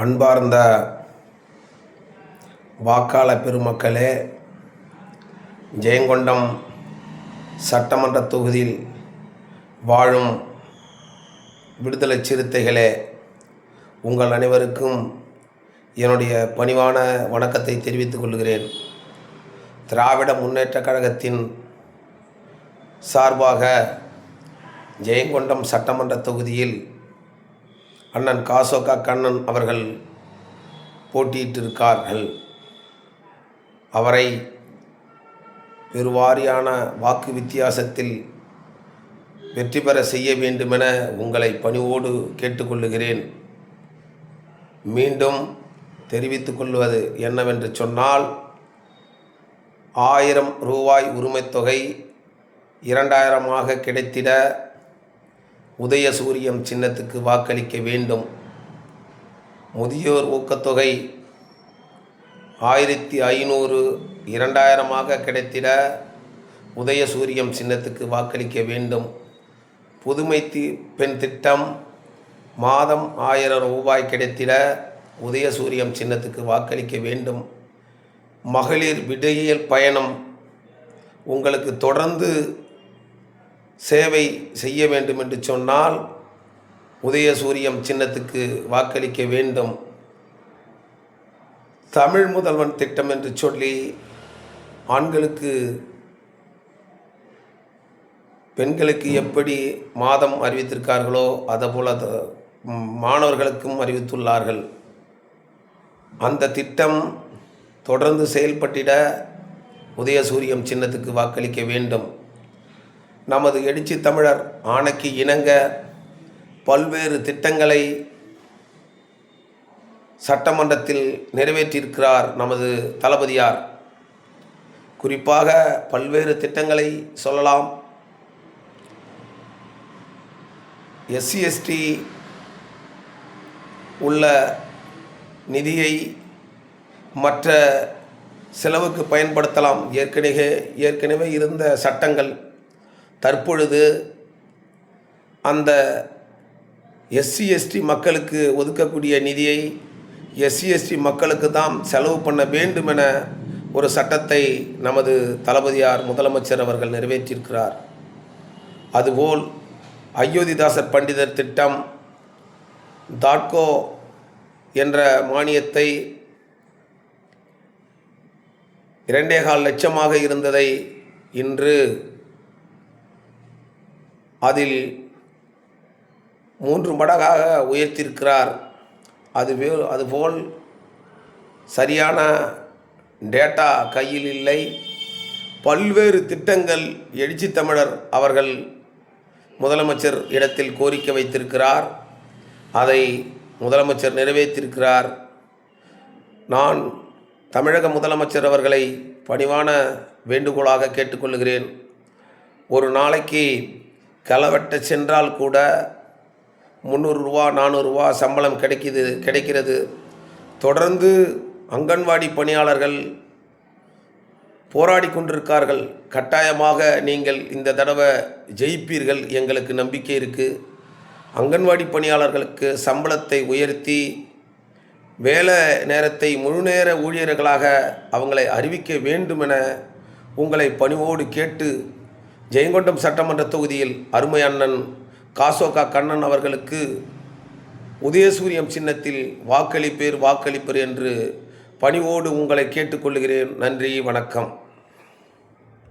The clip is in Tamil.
அன்பார்ந்த வாக்காளர் பெருமக்களே, ஜெயங்கொண்டம் சட்டமன்ற தொகுதியில் வாழும் விடுதலை சிறுத்தைகளே, உங்கள் அனைவருக்கும் என்னுடைய பணிவான வணக்கத்தை தெரிவித்துக் கொள்கிறேன். திராவிட முன்னேற்றக் கழகத்தின் சார்பாக ஜெயங்கொண்டம் சட்டமன்ற தொகுதியில் அண்ணன் காசோகா கண்ணன் அவர்கள் போட்டியிட்டிருக்கார்கள். அவரை பெருவாரியான வாக்கு வித்தியாசத்தில் வெற்றி பெற செய்ய வேண்டுமென உங்களை பணிவோடு கேட்டுக்கொள்ளுகிறேன். மீண்டும் தெரிவித்துக் கொள்வது என்னவென்று சொன்னால், 1000 ரூபாய் உரிமைத்தொகை 2000 கிடைத்திட உதயசூரியம் சின்னத்துக்கு வாக்களிக்க வேண்டும். முதியோர் ஊக்கத்தொகை 1500 2000 கிடைத்திட உதயசூரியம் சின்னத்துக்கு வாக்களிக்க வேண்டும். புதுமை பெண் திட்டம் மாதம் 1000 ரூபாய் கிடைத்திட உதயசூரியம் சின்னத்துக்கு வாக்களிக்க வேண்டும். மகளிர் விடியல் பயணம் உங்களுக்கு தொடர்ந்து சேவை செய்ய வேண்டும் என்று சொன்னால் உதயசூரியம் சின்னத்துக்கு வாக்களிக்க வேண்டும். தமிழ் முதல்வன் திட்டம் என்று சொல்லி ஆண்களுக்கு பெண்களுக்கு எப்படி மாதம் அறிவித்திருக்கார்களோ அதுபோல் மாணவர்களுக்கும் அறிவித்துள்ளார்கள். அந்த திட்டம் தொடர்ந்து செயல்பட்டிட உதயசூரியம் சின்னத்துக்கு வாக்களிக்க வேண்டும். நமது எழுச்சி தமிழர் ஆணைக்கு இணங்க பல்வேறு திட்டங்களை சட்டமன்றத்தில் நிறைவேற்றியிருக்கிறார் நமது தளபதியார். குறிப்பாக பல்வேறு திட்டங்களை சொல்லலாம். SC/ST உள்ள நிதியை மற்ற செலவுக்கு பயன்படுத்தலாம். ஏற்கனவே இருந்த சட்டங்கள் தற்பொழுது அந்த SC/ST மக்களுக்கு ஒதுக்கக்கூடிய நிதியை SC/ST மக்களுக்கு தான் செலவு பண்ண வேண்டும் என ஒரு சட்டத்தை நமது தளபதியார் முதலமைச்சர் அவர்கள் நிறைவேற்றியிருக்கிறார். அதுபோல் அயோத்திதாசர் பண்டிதர் திட்டம் தாட்கோ என்ற மானியத்தை 2.25 லட்சமாக இருந்ததை இன்று அதில் 3 மடங்காக உயர்த்தியிருக்கிறார். அதுபோல் சரியான டேட்டா கையில் இல்லை. பல்வேறு திட்டங்கள் எழுச்சி தமிழர் அவர்கள் முதலமைச்சர் இடத்தில் கோரிக்கை வைத்திருக்கிறார். அதை முதலமைச்சர் நிறைவேற்றியிருக்கிறார். நான் தமிழக முதலமைச்சர் அவர்களை பணிவான வேண்டுகோளாக கேட்டுக்கொள்கிறேன். ஒரு நாளைக்கு களவெட்ட சென்றால் கூட 300 ரூபா 400 ரூபா சம்பளம் கிடைக்கிறது. தொடர்ந்து அங்கன்வாடி பணியாளர்கள் போராடி கொண்டிருக்கார்கள். கட்டாயமாக நீங்கள் இந்த தடவை ஜெயிப்பீர்கள், எங்களுக்கு நம்பிக்கை இருக்குது. அங்கன்வாடி பணியாளர்களுக்கு சம்பளத்தை உயர்த்தி வேலை நேரத்தை முழு நேர ஊழியர்களாக அவங்களை அறிவிக்க வேண்டும் என உங்களை பணிவோடு கேட்டு, ஜெயங்கொண்டம் சட்டமன்ற தொகுதியில் அருமை அண்ணன் காசோகா கண்ணன் அவர்களுக்கு உதயசூரியம் சின்னத்தில் வாக்களிப்பேர் என்று பணிவோடு உங்களை கேட்டுக்கொள்கிறேன். நன்றி, வணக்கம்.